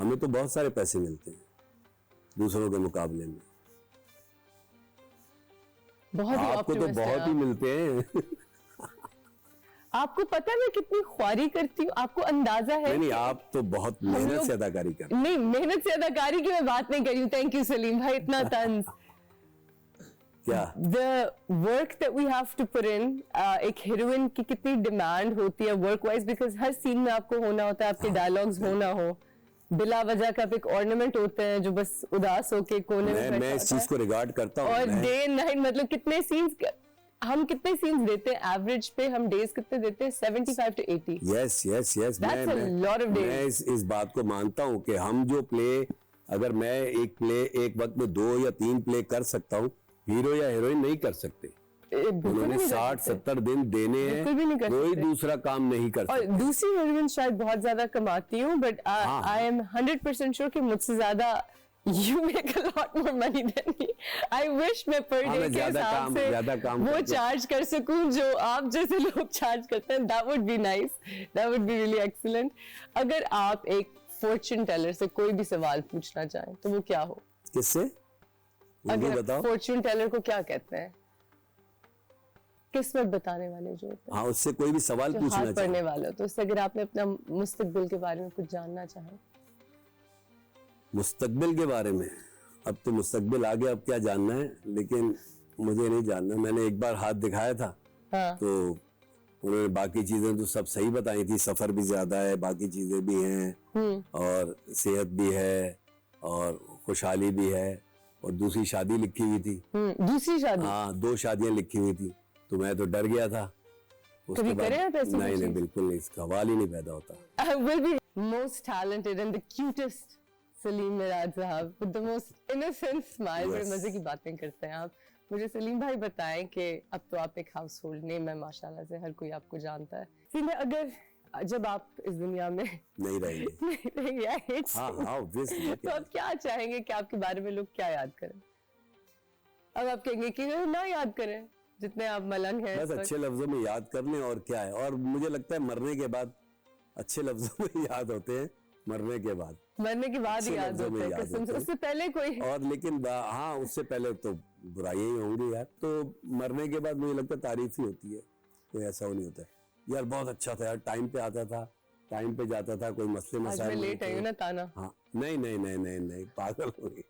हमें तो बहुत सारे पैसे मिलते हैं दूसरों के मुकाबले में। बहुत ही आपको तो optimist हैं बहुत ही आप। मिलते हैं। आपको पता है मैं कितनी ख्वारी करती हूँ, आपको अंदाजा है? नहीं, आप तो बहुत हम मेहनत लोग- से अदाकारी कर। नहीं, मेहनत से अदाकारी की मैं बात नहीं कर रही हूँ। थैंक यू सलीम भाई, इतना तंज। क्या The work that we have to put in, एक हीरोइन की कितनी डिमांड होती है वर्क वाइज, बिकॉज हर सीन में आपको होना होता है, आपके डायलॉग्स होना हो, बिला वजह का आप एक ऑर्नामेंट होते हैं जो बस उदास होके कोने में मैं इस चीज को रिगार्ड करता हूँ। और मैं- डे नाइट मतलब कितने सीन्स देते हैं एवरेज पे, हम डेज कितने देते हैं? 75 to 80। Yes yes yes, That's a lot of days. मैं इस बात को मानता हूँ कि हम जो प्ले, अगर मैं एक प्ले एक वक्त में 2 या 3 प्ले कर सकता हूँ, हीरो या हीरोइन नहीं कर सकते। बिल्कुल उन्होंने नहीं कर 60-70 दिन देने हैं, बिल्कुल भी नहीं कर कोई सकते। दूसरा काम नहीं कर और सकते। दूसरी हीरोइन शायद बहुत ज्यादा कमाती हूँ, बट आई एम 100% श्योर कि मुझसे ज्यादा you make a lot more money than me. I wish मैं पर हाँ, डे मैं के ज्यादा हिसाब काम से वो करता हूँ। चार्ज कर सकूं जो आप जैसे लोग चार्ज करते हैं। That would be nice, that would be really excellent. अगर आप एक फॉर्च्यून टेलर से कोई भी सवाल पूछना चाहें तो वो क्या हो? किससे? वो भी अगर बताओ। फॉर्च्यून टेलर को क्या कहते हैं? किस्मत बताने वाले जो होते हैं, हाँ, उससे कोई भी सवाल जो पूछना हाथ चाहिए। पढ़ने वाले हो। तो उससे अगर आपने अपना मुस्तकबिल के बारे में कुछ जानना चाहें। मुस्तकबिल के बारे में, अब तो मुस्तकबिल आ गया, अब क्या जानना है, लेकिन मुझे नहीं जानना। मैंने एक बार हाथ दिखाया था, हाँ, तो उन्होंने बाकी चीजें तो सब सही बताई थी। सफर भी ज्यादा है, बाकी चीजें भी हैं, और सेहत भी है, और खुशहाली भी है, और दूसरी शादी लिखी हुई थी। दूसरी शादी? हाँ, 2 शादियां लिखी हुई थी, तो मैं तो डर गया था। उसके कभी बाद करे आप ऐसी नहीं कोई नहीं, चीज? बिल्कुल नहीं, इसका सवाल ही नहीं पैदा होता। I will be most talented and the cutest Salim Miraj साहब with the most innocent smile। बड़े Yes. मजे की बातें करते हैं आप। मुझे सलीम भाई बताएं कि अब तो आप एक हाउस होल्ड नेम है माशाल्लाह से, हर कोई आपको जानता है। सलीम भाई, अगर जब आप इस दुनिया में नहीं रहेंगे। नहीं आए, हाँ हाँ, obviously, तो आप क्या चाहेंगे कि आपके बारे में लोग क्या याद करें? अब आप कहेंगे कि ना याद करें, जितने आप मलंग हैं बस इस वक्त। अच्छे लफ्जों में याद कर लें, और क्या है। और मुझे लगता है मरने के बाद अच्छे लफ्जों में याद होते हैं, मरने के बाद। मरने के बाद ही अच्छे याद लफ्जों में होते हैं याद कसम से, होते हैं। उससे पहले कोई और लेकिन हाँ, उससे पहले तो बुराइयां ही होंगी यार। तो मरने के बाद मुझे लगता है तारीफ ही होती है, कोई ऐसा वो नहीं होता है। यार बहुत अच्छा था यार, टाइम पे आता था, टाइम पे जाता था, कोई मसले आज मैं मसाइल नहीं लेट आई हूँ थे। ना ताना, हाँ, नहीं नहीं नहीं नहीं नहीं, पागल हो गई।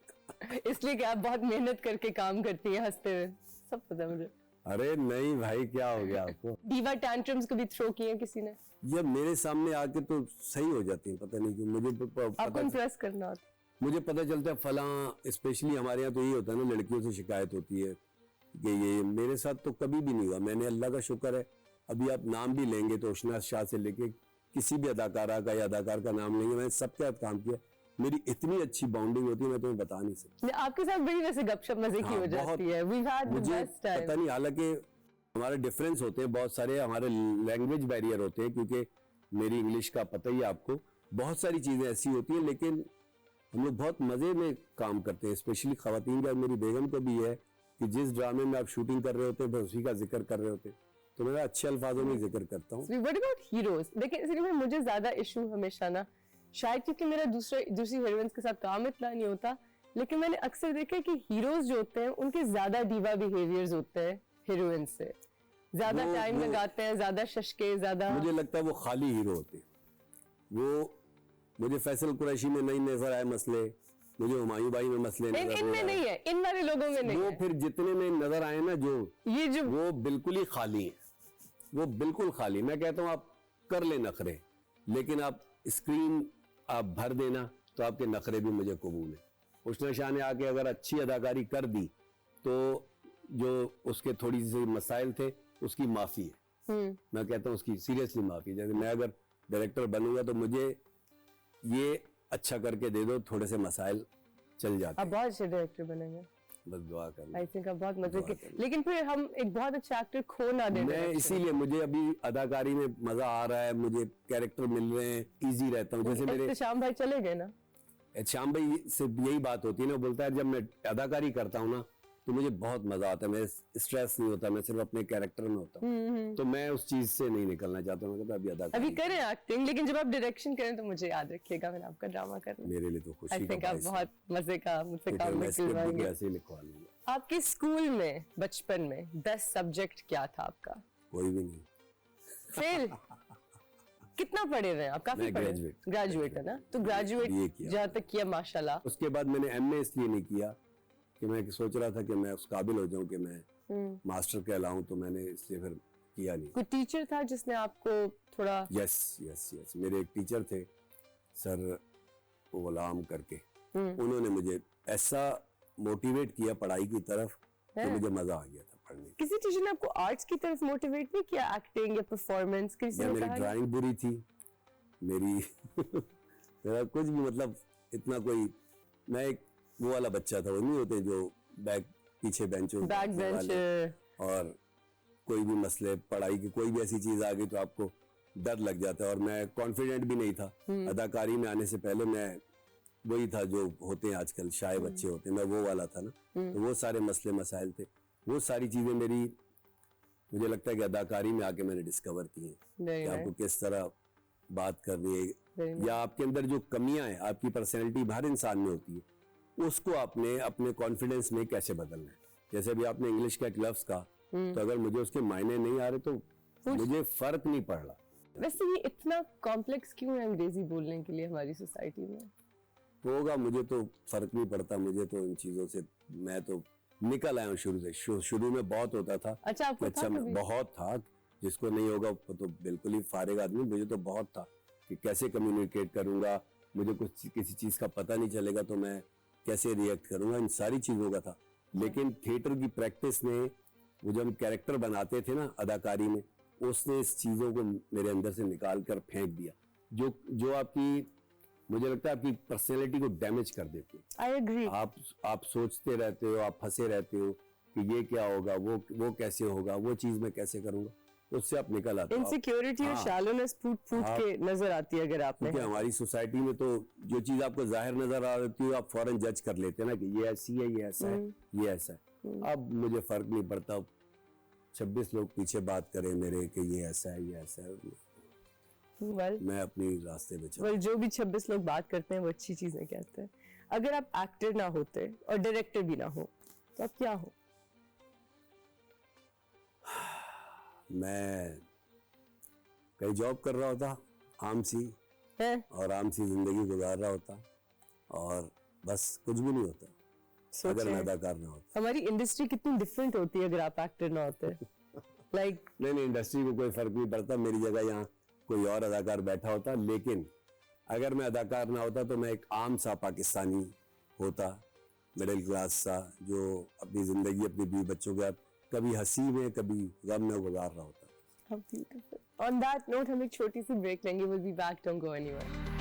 इसलिए कि आप बहुत मेहनत करके काम करती हैं हंसते हुए, सब पता है मुझे। अरे नहीं भाई, क्या हो गया आपको? डीवा टैंट्रम्स कभी थ्रो किए हैं किसी ने? ये मेरे सामने आके तो सही हो जाती है, पता नहीं क्यों। आपको इम्प्रेस करना होता मुझे पता चलता है फलां, स्पेशली हमारे यहाँ तो यही होता है ना, लड़कियों से शिकायत होती है कि ये मेरे साथ तो कभी भी नहीं हुआ। मैंने अल्लाह का शुक्र है, अभी आप नाम भी लेंगे तो उशना शाह से लेके किसी भी अदाकारा का या अदाकार का नाम लेंगे, मैंने सबके साथ काम किया। मेरी इतनी अच्छी बाउंडिंग होती है, मैं तुम्हें बता नहीं सकता। है। आपके साथ बड़ी वैसे गपशप मजे की हाँ, हो बहुत। जाती है। We've had the मुझे best time. पता नहीं, हालांकि हमारे डिफरेंस होते हैं बहुत सारे, हमारे लैंग्वेज बैरियर होते हैं, क्योंकि मेरी इंग्लिश का पता ही है आपको। बहुत सारी चीजें ऐसी होती हैं, लेकिन हम लोग बहुत मजे में काम करते हैं। स्पेशली खवातीन का, मेरी बेगम को भी है कि जिस ड्रामे में आप शूटिंग कर रहे होते हैं, उसी का जिक्र कर रहे होते हैं, तो मैं अच्छे अल्फाजों में जिक्र करता हूँ। What about heroes? देखिए, इसलिए में मुझे ज्यादा इशू हमेशा ना, शायद क्योंकि मेरा दूसरी हीरोइंस के साथ काम इतना नहीं होता, लेकिन मैंने अक्सर देखा है कि हीरोज जो होते हैं उनके ज्यादा डीवा बिहेवियर्स होते हैं हीरोइन से, ज्यादा वो- टाइम वो- लगाते हैं, ज्यादा शशके, ज्यादा। मुझे लगता है वो खाली हीरो होते हैं। वो मुझे फैसल कुरैशी में नहीं नजर आए मसले, मुझे हुमायूं भाई में मसले नजर इनमें आए। नहीं है, इन वाले लोगों में नहीं वो है। फिर जितने में नजर आए ना, जो ये जो वो बिल्कुल ही खाली है, वो बिल्कुल खाली। मैं कहता हूँ आप कर ले नखरे, लेकिन आप स्क्रीन आप भर देना तो आपके नखरे भी मुझे कबूल है। उशना शाह ने आके अगर अच्छी अदाकारी कर दी तो जो उसके थोड़ी सी मसाइल थे उसकी माफी है। मैं कहता हूँ उसकी सीरियसली माफी। जैसे मैं अगर डायरेक्टर बनूंगा तो मुझे ये अच्छा करके दे दो, थोड़े से मसाइल चल जाते आप हैं। बहुत अच्छे डायरेक्टर बनेंगे। बस दुआ करना। आई थिंक आप बहुत मजे दुआ के, करना। लेकिन फिर हम एक बहुत अच्छा एक्टर खो ना दे। मैं इसीलिए, मुझे अभी अदाकारी में मजा आ रहा है, मुझे कैरेक्टर मिल रहे हैं, इजी रहता हूँ। जैसे मेरे शाम भाई चले गए ना, श्याम भाई से यही बात होती है ना, बोलता है जब मैं अदाकारी करता हूँ ना तो मुझे बहुत मजा आता है, मैं स्ट्रेस नहीं होता, मैं सिर्फ अपने कैरेक्टर में होता हूँ, तो मैं उस चीज से नहीं निकलना चाहता हूँ। अभी अभी करें एक्टिंग, लेकिन जब आप डायरेक्शन करें तो मुझे याद रखिएगा मैंने आपका ड्रामा करना। मेरे लिए तो खुशी आई का थिंक आप बाइस है। बहुत मजे का मुझसे ठीक है, काम मैं स्क्रिप्ट बुक निकलवाएंगे। ऐसे ही लिखवा लूंगा। आपके स्कूल में बचपन में 10 सब्जेक्ट क्या था आपका? कोई भी नहीं। फेल? कितना पढ़े रहे हैं आप? काफी मैं पढ़े। ग्रेजुएट। ग्रेजुएट है ना, तो BA ग्रेजुएट किया। जहाँ तक किया माशाल्लाह। उसके बाद मैंने एमए इसलिए नहीं किया कि मैं सोच रहा था कि मैं उस काबिल हो जाऊं कि मैं मास्टर कहलाऊं, तो मैंने इसलिए फिर किया नहीं। कोई टीचर था जिसने आपको थोड़ा? यस यस यस, मेरे एक टीचर थे सर गुलाम करके, उन्होंने मुझे ऐसा मोटिवेट किया पढ़ाई की तरफ कि मुझे मजा आ गया था पढ़ने। किसी टीचर ने आपको आर्ट्स की तरफ मोटिवेट नहीं किया? एक्टिंग या परफॉर्मेंस किसी ने मेरी कहा? ड्राइंग बुरी थी मेरी मेरा कुछ भी मतलब इतना कोई, मैं एक वो वाला बच्चा था, वो नहीं होते जो बैक पीछे बेंचों बैक बेंचर। और कोई भी मसले पढ़ाई की कोई भी ऐसी चीज आ गई तो आपको डर लग जाता है। और मैं कॉन्फिडेंट भी नहीं था। अदाकारी में आने से पहले मैं वही था जो होते हैं आजकल शाय बच्चे होते हैं, मैं वो वाला था ना। तो वो सारे मसले मसाइल थे, वो सारी चीजें मेरी, मुझे लगता है कि अदाकारी में आके मैंने डिस्कवर की हैं कि आपको किस तरह बात करनी है, या आपके अंदर जो कमियां हैं, आपकी पर्सनैलिटी हर इंसान में होती है, उसको आपने अपने कॉन्फिडेंस में कैसे बदलना है। जैसे अभी आपने इंग्लिश का एक लफ्ज कहा, तो अगर मुझे उसके मायने नहीं आ रहे तो मुझे फर्क नहीं पड़ रहा। वैसे ये इतना कॉम्प्लेक्स क्यों है अंग्रेजी बोलने के लिए हमारी सोसाइटी में? होगा, मुझे तो फर्क नहीं पड़ता, मुझे तो इन चीजों से, मैं तो निकल आया हूँ शुरू से। शुरू में बहुत होता था। अच्छा, आपको था कभी? बहुत था, जिसको नहीं होगा वो तो बिल्कुल ही फारिग आदमी। मुझे तो बहुत था कि कैसे कम्युनिकेट करूंगा, मुझे कुछ किसी चीज का पता नहीं चलेगा तो मैं कैसे रिएक्ट करूंगा, इन सारी चीजों का था। लेकिन थिएटर की प्रैक्टिस ने, वो जब हम कैरेक्टर बनाते थे ना अदाकारी में, उसने इस चीजों को मेरे अंदर से निकाल कर फेंक दिया, जो आपकी, मुझे लगता है आपकी पर्सनैलिटी को डैमेज कर देती है। I agree. आप सोचते रहते हो, आप फंसे रहते हो कि ये क्या होगा, वो कैसे होगा, वो चीज मैं कैसे करूंगा, उससे आप निकल आते हो। इनसिक्योरिटी और शैलोनेस फूट के नजर आती है अगर आपने। क्योंकि हमारी सोसाइटी में तो जो चीज आपको जाहिर नजर आ रही है आप फौरन जज कर लेते हैं ना कि ये ऐसी है, ये ऐसा है, ये ऐसा है। अब मुझे फर्क नहीं पड़ता, 26 लोग पीछे बात करें मेरे कि ये ऐसा है, ये ऐसा है, मैं अपनी रास्ते पे चल। जो भी 26 लोग बात करते हैं वो अच्छी चीजें कहते हैं। अगर आप एक्टर ना होते और डायरेक्टर भी ना हो तो आप क्या हो? मैं कहीं जॉब कर रहा होता, आम सी है? और आम सी जिंदगी गुजार रहा होता, और बस कुछ भी नहीं होता अगर मैं अदाकार ना होता। हमारी इंडस्ट्री कितनी डिफरेंट होती है अगर आप एक्टर ना होते। लाइक नहीं, इंडस्ट्री को कोई फर्क नहीं पड़ता, मेरी जगह यहाँ कोई और अदाकार बैठा होता। लेकिन अगर मैं अदाकार ना होता तो मैं एक आम सा पाकिस्तानी होता, मिडिल क्लास सा, जो अपनी जिंदगी अपने बीवी बच्चों के साथ कभी हंसी में कभी गम में गुजार रहा होता। ऑन दैट नोट हम एक छोटी सी ब्रेक लेंगे। Will be back, don't go anywhere.